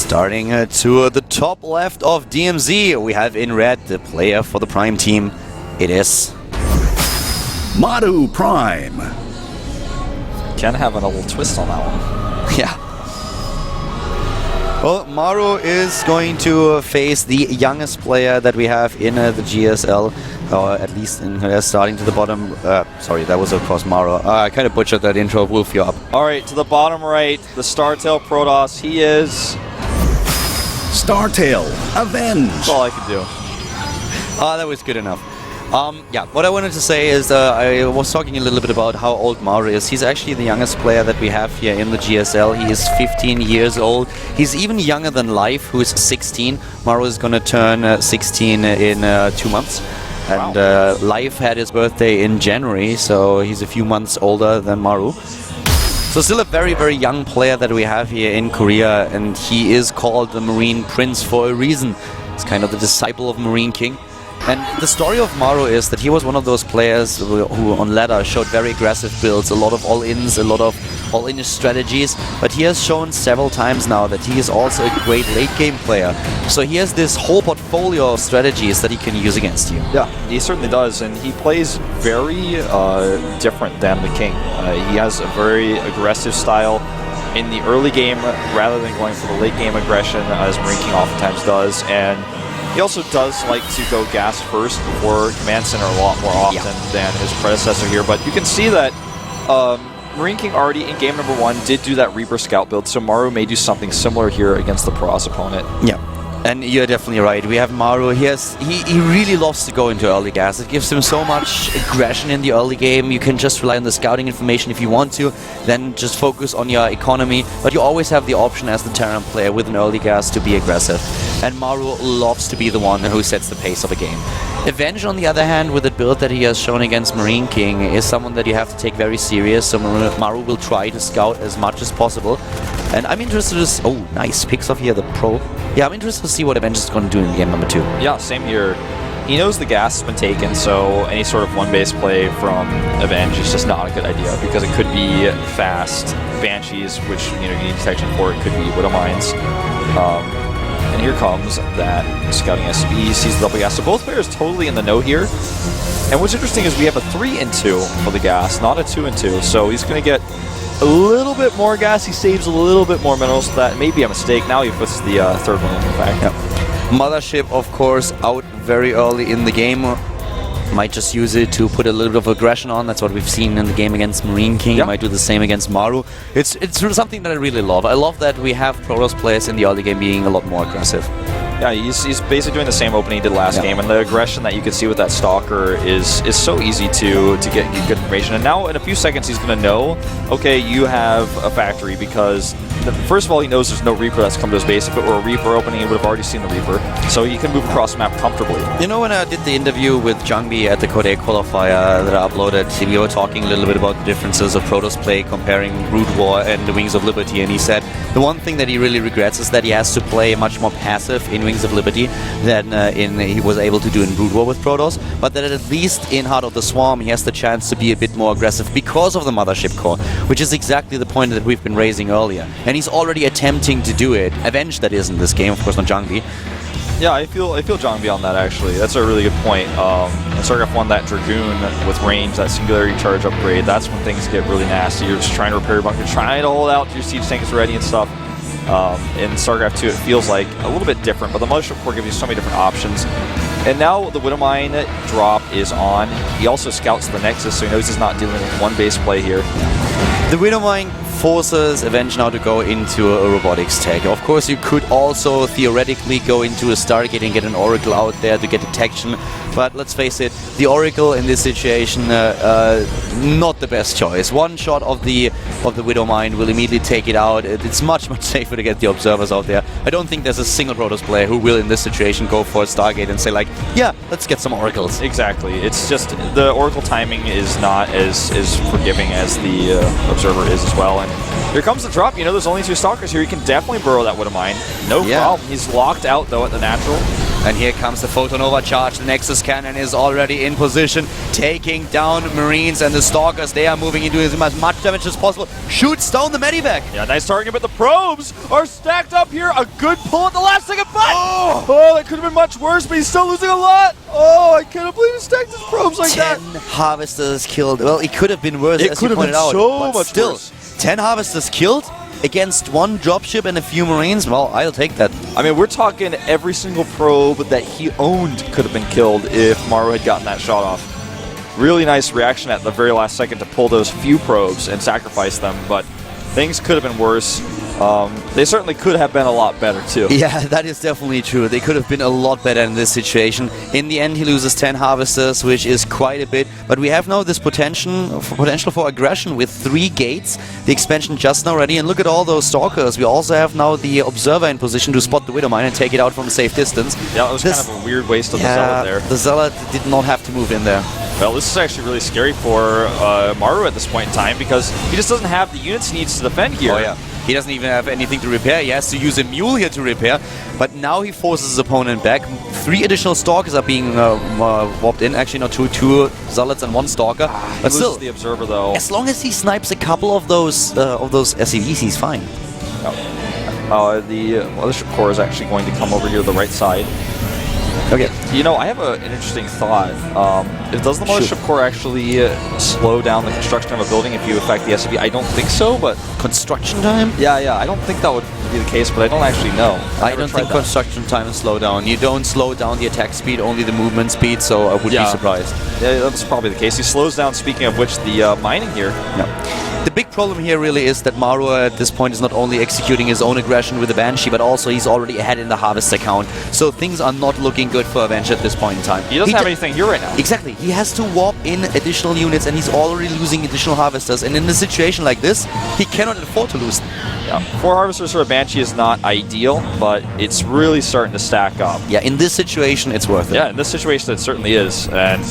Starting to the top left of DMZ, we have in red the player for the Prime team. It is Maru Prime. Can have a little twist on that one. Yeah. Well, Maru is going to face the youngest player that we have in the GSL, or at least in starting to the bottom. Sorry, that was of course Maru. I kind of butchered that intro. Wolf you up. All right, to the bottom right, the StarTale Protoss. He is StarTale Avenge. That's all I can do. That was good enough. Yeah, what I wanted to say is I was talking a little bit about how old Maru is. He's actually the youngest player that we have here in the GSL. He is 15 years old. He's even younger than Life, who is 16. Maru is going to turn 16 in 2 months. And Life had his birthday in January, so he's a few months older than Maru. So still a very, very young player that we have here in Korea, and he is called the Marine Prince for a reason. He's kind of the disciple of Marine King. And the story of Maru is that he was one of those players who on ladder showed very aggressive builds, a lot of all-ins, a lot of all-in strategies, but he has shown several times now that he is also a great late-game player. So he has this whole portfolio of strategies that he can use against you. Yeah, he certainly does, and he plays very different than the King. He has a very aggressive style in the early game rather than going for the late-game aggression, as Marine King oftentimes does, and he also does like to go gas first before Command Center a lot more often than his predecessor here. But you can see that Marine King already in game number 1 did do that Reaper Scout build, so Maru may do something similar here against the Protoss opponent. Yeah. And you're definitely right. We have Maru. He really loves to go into early gas. It gives him so much aggression in the early game. You can just rely on the scouting information if you want to, then just focus on your economy. But you always have the option as the Terran player with an early gas to be aggressive. And Maru loves to be the one who sets the pace of a game. Avenge, on the other hand, with the build that he has shown against Marine King, is someone that you have to take very serious. So Maru will try to scout as much as possible. And I'm interested to... Oh, nice. Picks off here, the pro. Yeah, I'm interested to see what Avenge is going to do in game number 2. Yeah, same here. He knows the gas has been taken, so any sort of one-base play from Avenge is just not a good idea, because it could be fast Banshees, which you need detection for. It could be Widow Mines. And here comes that scouting SB, sees the double gas. So both players totally in the know here. And what's interesting is we have a 3-2 for the gas, not a 2-2. So he's going to get a little bit more gas. He saves a little bit more minerals. So that may be a mistake. Now he puts the third one in fact. Yep. Mothership, of course, out very early in the game. Might just use it to put a little bit of aggression on. That's what we've seen in the game against Marine King. Might do the same against Maru. It's something that I really love. I love that we have Protoss players in the early game being a lot more aggressive. Yeah, he's basically doing the same opening he did last game, and the aggression that you can see with that Stalker is so easy to get good information. And now in a few seconds he's going to know, okay, you have a factory, because first of all he knows there's no Reaper that's come to his base. If it were a Reaper opening, he would have already seen the Reaper, so he can move across the map comfortably. You know, when I did the interview with Jungbi at the Code A qualifier that I uploaded, we were talking a little bit about the differences of Protoss play comparing Brood War and the Wings of Liberty, and he said the one thing that he really regrets is that he has to play much more passive in Wings of Liberty than he was able to do in Brood War with Protoss, but that at least in Heart of the Swarm he has the chance to be a bit more aggressive because of the Mothership core, which is exactly the point that we've been raising earlier. And he's already attempting to do it. Avenge, that is, in this game, of course, not Jungbi. Yeah, I feel Jungbi on that, actually. That's a really good point. In StarCraft 1, that Dragoon with range, that Singularity Charge upgrade, that's when things get really nasty. You're just trying to repair your bunker, trying to hold out till your siege tank is ready and stuff. In StarCraft 2, it feels like a little bit different, but the Mothership Core gives you so many different options. And now the Widowmine drop is on. He also scouts the Nexus, so he knows he's not dealing with one base play here. The Widowmine forces Avenge now to go into a robotics tech. Of course, you could also theoretically go into a Stargate and get an Oracle out there to get detection, but let's face it, the Oracle in this situation, not the best choice. One shot of the Widowmine will immediately take it out. It's much, much safer to get the Observers out there. I don't think there's a single Protoss player who will, in this situation, go for a Stargate and say, like, yeah, let's get some Oracles. Exactly. It's just the Oracle timing is not as forgiving as the Observer is as well. And here comes the drop. You know, there's only 2 Stalkers here. You can definitely burrow that Widowmine. No problem. He's locked out, though, at the natural. And here comes the Photonova charge. The Nexus cannon is already in position, taking down Marines, and the Stalkers, they are moving into as much damage as possible. Shoots down the Medivac. Yeah, nice targeting, but the probes are stacked up here. A good pull at the last second, but oh, that could have been much worse, but he's still losing a lot. Oh, I can't believe he stacked his probes like 10 that. Harvesters killed. Well, it could have been worse, It as could you have been pointed out. so but much still, worse. 10 Harvesters killed against one dropship and a few Marines. Well, I'll take that. I mean, we're talking every single probe that he owned could have been killed if Maru had gotten that shot off. Really nice reaction at the very last second to pull those few probes and sacrifice them, but things could have been worse. They certainly could have been a lot better, too. Yeah, that is definitely true. They could have been a lot better in this situation. In the end, he loses 10 Harvesters, which is quite a bit. But we have now this potential for aggression with 3 gates. The expansion just now ready. And look at all those Stalkers. We also have now the Observer in position to spot the Widow Mine and take it out from a safe distance. Yeah, it was kind of a weird waste of the Zealot there. The Zealot did not have to move in there. Well, this is actually really scary for Maru at this point in time because he just doesn't have the units he needs to defend here. Oh, yeah. He doesn't even have anything to repair. He has to use a mule here to repair. But now he forces his opponent back. 3 additional Stalkers are being warped in. Actually, not 2 Zealots and 1 Stalker. But still, the Observer, though. As long as he snipes a couple of those SCVs, he's fine. The Mothership Core is actually going to come over here to the right side. Okay. You know, I have an interesting thought. Does the Mothership Core actually slow down the construction of a building if you affect the SCV? I don't think so, but... Construction time? Yeah, I don't think that would be the case, but I don't actually know. I don't think construction time is slow down. You don't slow down the attack speed, only the movement speed, so I would be surprised. Yeah, that's probably the case. He slows down, speaking of which, the mining here. Yeah. The big problem here really is that Maru at this point is not only executing his own aggression with the Banshee, but also he's already ahead in the Harvester count. So things are not looking good for Avenge at this point in time. He doesn't have anything here right now. Exactly. He has to warp in additional units and he's already losing additional Harvesters. And in a situation like this, he cannot afford to lose them. Yeah. 4 Harvesters for a Banshee is not ideal, but it's really starting to stack up. Yeah, in this situation, it's worth it. Yeah, in this situation, it certainly is. And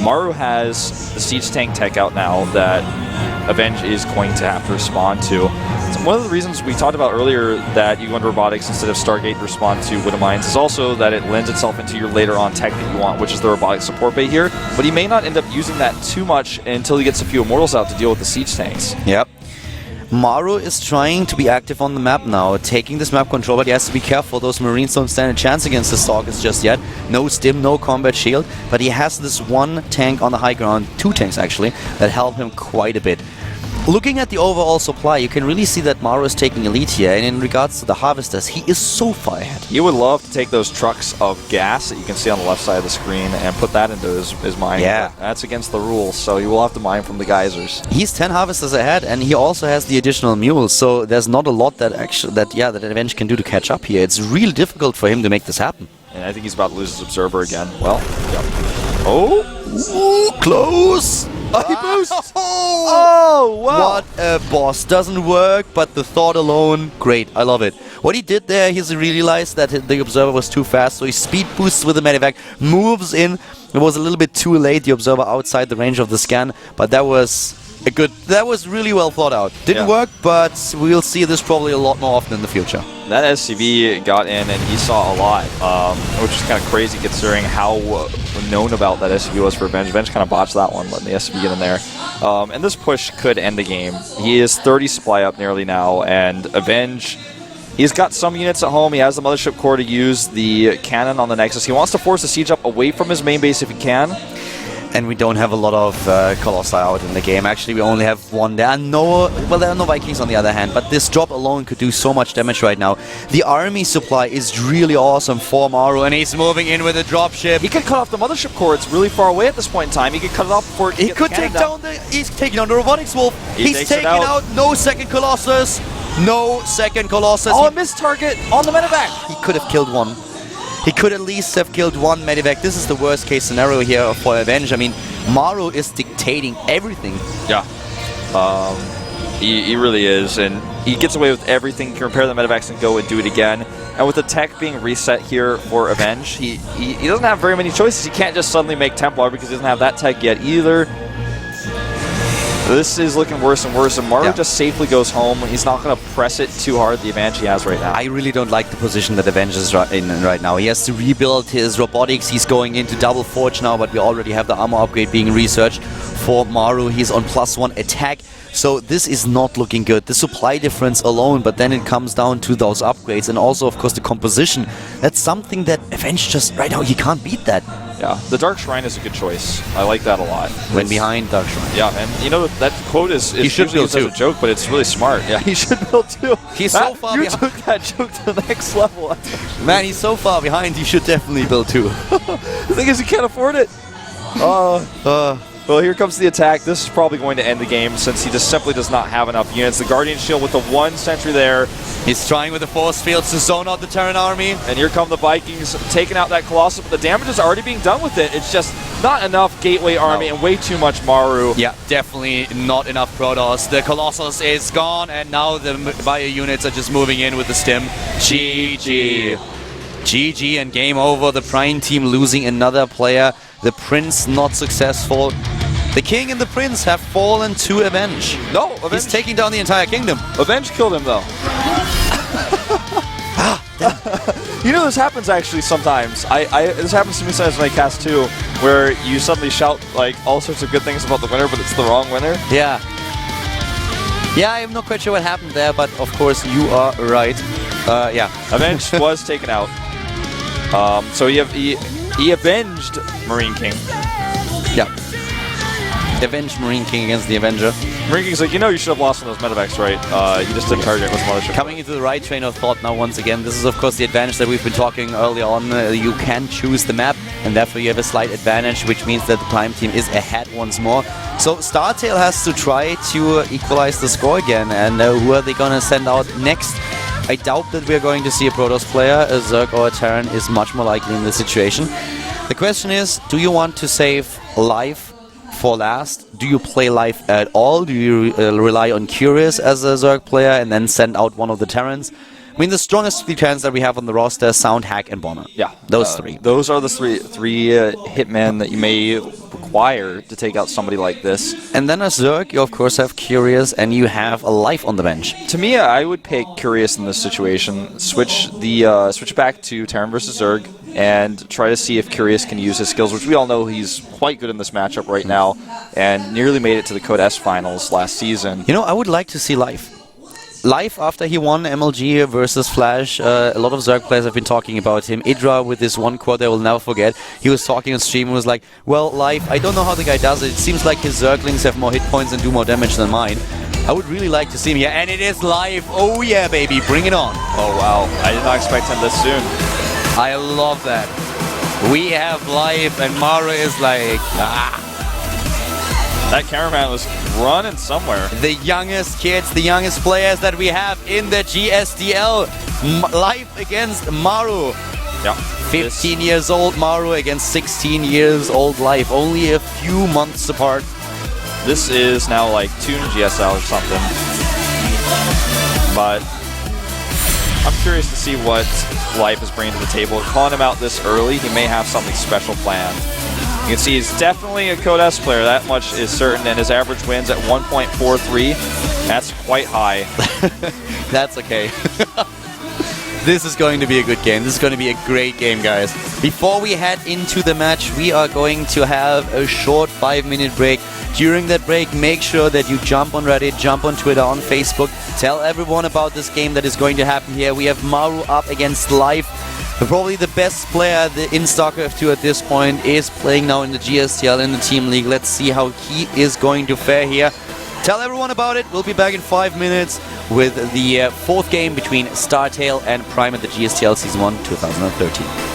Maru has the Siege Tank tech out now that Avenge is going to have to respond to. So one of the reasons we talked about earlier that you go into robotics instead of Stargate to respond to Widow Mines is also that it lends itself into your later on tech that you want, which is the robotic support bay here. But he may not end up using that too much until he gets a few Immortals out to deal with the Siege Tanks. Yep. Maru is trying to be active on the map now, taking this map control, but he has to be careful. Those Marines don't stand a chance against the Stalkers just yet. No stim, no combat shield, but he has this 1 tank on the high ground, 2 tanks actually, that help him quite a bit. Looking at the overall supply, you can really see that Maru is taking a lead here, and in regards to the Harvesters, he is so far ahead. He would love to take those trucks of gas that you can see on the left side of the screen and put that into his mine. Yeah. That's against the rules, so he will have to mine from the geysers. He's 10 Harvesters ahead, and he also has the additional mules, so there's not a lot that Avenge can do to catch up here. It's really difficult for him to make this happen. And I think he's about to lose his Observer again. Well, yep. Oh! Ooh, close! He boosts! Oh, wow! What a boss. Doesn't work, but the thought alone, great. I love it. What he did there, he's realized that the Observer was too fast, so he speed boosts with the Medivac, moves in. It was a little bit too late, the Observer outside the range of the scan, but that was really well thought out. Didn't work, but we'll see this probably a lot more often in the future. That SCV got in and he saw a lot, which is kind of crazy considering how known about that SCV was for Avenge. Avenge kind of botched that one, letting the SCV get in there. And this push could end the game. He is 30 supply up nearly now, and Avenge, he's got some units at home. He has the Mothership Core to use the cannon on the Nexus. He wants to force the siege up away from his main base if he can. And we don't have a lot of Colossi out in the game. Actually, we only have 1 there. There are no Vikings on the other hand, but this drop alone could do so much damage right now. The army supply is really awesome for Maru, and he's moving in with a dropship. He could cut off the Mothership Core. It's really far away at this point in time. He could cut it off before he could take down the... He's taking down the Robotics Wolf. He's taking out no second Colossus. No second Colossus. Oh, a missed target on the Medivac. He could have killed 1. He could at least have killed 1 Medivac. This is the worst case scenario here for Avenge. I mean, Maru is dictating everything. Yeah. He really is. And he gets away with everything. He can repair the Medivacs and go and do it again. And with the tech being reset here for Avenge, he doesn't have very many choices. He can't just suddenly make Templar because he doesn't have that tech yet either. This is looking worse and worse, and Maru just safely goes home. He's not going to press it too hard, the advantage he has right now. I really don't like the position that Avenge is in right now. He has to rebuild his robotics. He's going into double forge now, but we already have the armor upgrade being researched for Maru. He's on +1 attack. So this is not looking good. The supply difference alone, but then it comes down to those upgrades and also, of course, the composition. That's something that Avenge just right now, he can't beat that. Yeah, the Dark Shrine is a good choice. I like that a lot. When behind Dark Shrine. Yeah, and you know, that quote is should build as a joke, but it's really smart. Yeah, he should build 2. He's so far You behind. took that joke to the next level. Man, he's so far behind, he should definitely build 2. The thing is, he can't afford it. Well, here comes the attack. This is probably going to end the game since he just simply does not have enough units. The Guardian Shield with the 1 sentry there. He's trying with the force fields to zone out the Terran army. And here come the Vikings taking out that Colossus, but the damage is already being done with it. It's just not enough Gateway army and way too much Maru. Yeah, definitely not enough Protoss. The Colossus is gone, and now the bio units are just moving in with the stim. GG. GG and game over. The Prime team losing another player. The Prince not successful. The King and the Prince have fallen to Avenge. No, Avenge. He's taking down the entire kingdom. Avenge killed him, though. You know, this happens actually sometimes. This happens to me sometimes when I cast too, where you suddenly shout like all sorts of good things about the winner, but it's the wrong winner. Yeah. Yeah, I'm not quite sure what happened there, but of course you are right. Yeah. Avenge was taken out. So he avenged Marine King. Yeah. Avenged Marine King against the Avenger. Marine King's like, you know you should have lost on those medevacs, right? You just didn't target with Mothership. Coming into the right train of thought now once again. This is of course the advantage that we've been talking earlier on. You can choose the map and therefore you have a slight advantage, which means that the Prime team is ahead once more. So StarTale has to try to equalize the score again, and who are they going to send out next? I doubt that we're going to see a Protoss player. A Zerg or a Terran is much more likely in this situation. The question is, do you want to save life for last? Do you play life at all? Do you rely on Curious as a Zerg player and then send out one of the Terrans? I mean, the strongest 3 Terrans that we have on the roster: Sound, Hack, and Bomber. Yeah, those 3. Those are the three hitmen that you may require to take out somebody like this. And then as Zerg, you of course have Curious, and you have a life on the bench. To me, I would pick Curious in this situation. Switch back to Terran versus Zerg, and try to see if Curious can use his skills, which we all know he's quite good in this matchup right now, and nearly made it to the Code S finals last season. You know, I would like to see Life. Life after he won MLG versus Flash. A lot of Zerg players have been talking about him. Idra with this one quote I will never forget. He was talking on stream and was like, well, Life, I don't know how the guy does it. It seems like his Zerglings have more hit points and do more damage than mine. I would really like to see him here. And it is Life. Oh yeah, baby. Bring it on. Oh wow. I did not expect him this soon. I love that. We have Life and Mara is like, ah. That cameraman was running somewhere. The youngest kids, the youngest players that we have in the GSTL. Life against Maru. Yeah. 15 years old Maru against 16 years old Life. Only a few months apart. This is now like Toon GSL or something. But I'm curious to see what Life is bringing to the table. Calling him out this early, he may have something special planned. You can see he's definitely a Code S player, that much is certain, and his average wins at 1.43. That's quite high. That's okay. This is going to be a good game. This is going to be a great game, guys. Before we head into the match, we are going to have a short 5-minute break. During that break, make sure that you jump on Reddit, jump on Twitter, on Facebook. Tell everyone about this game that is going to happen here. We have Maru up against Life. Probably the best player in StarCraft 2 at this point is playing now in the GSTL, in the Team League. Let's see how he is going to fare here. Tell everyone about it. We'll be back in 5 minutes with the 4th game between StarTale and Prime at the GSTL Season 1 2013.